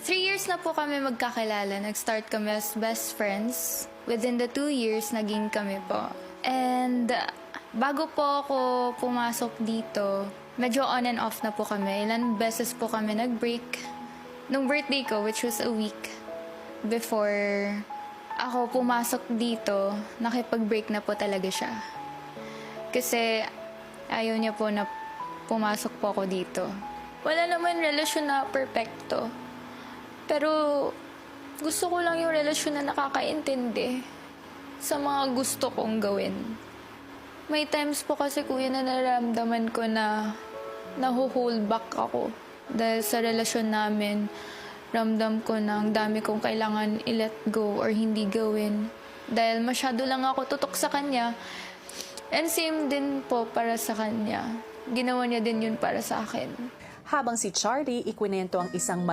3 years na po kami magkakilala. Nag-start kami as best friends. Within the 2 years, naging kami po. And bago po ako pumasok dito, medyo on and off na po kami. Ilan beses po kami nag-break. Nung birthday ko, which was a week before ako pumasok dito, nakipag-break na po talaga siya. Kasi ayaw niya po na pumasok po ako dito. Wala naman relasyon na perfecto. Pero gusto ko lang yung relasyon na nakakaintindi sa mga gusto kong gawin. May times po kasi, kuya, na nararamdaman ko na naho-hold back ako. Dahil sa relasyon namin, ramdam ko na ang dami kong kailangan i-let go or hindi gawin. Dahil masyado lang ako tutok sa kanya. And same din po para sa kanya. Ginawa niya din yun para sa akin. Habang si Charlie ikwinento ang isang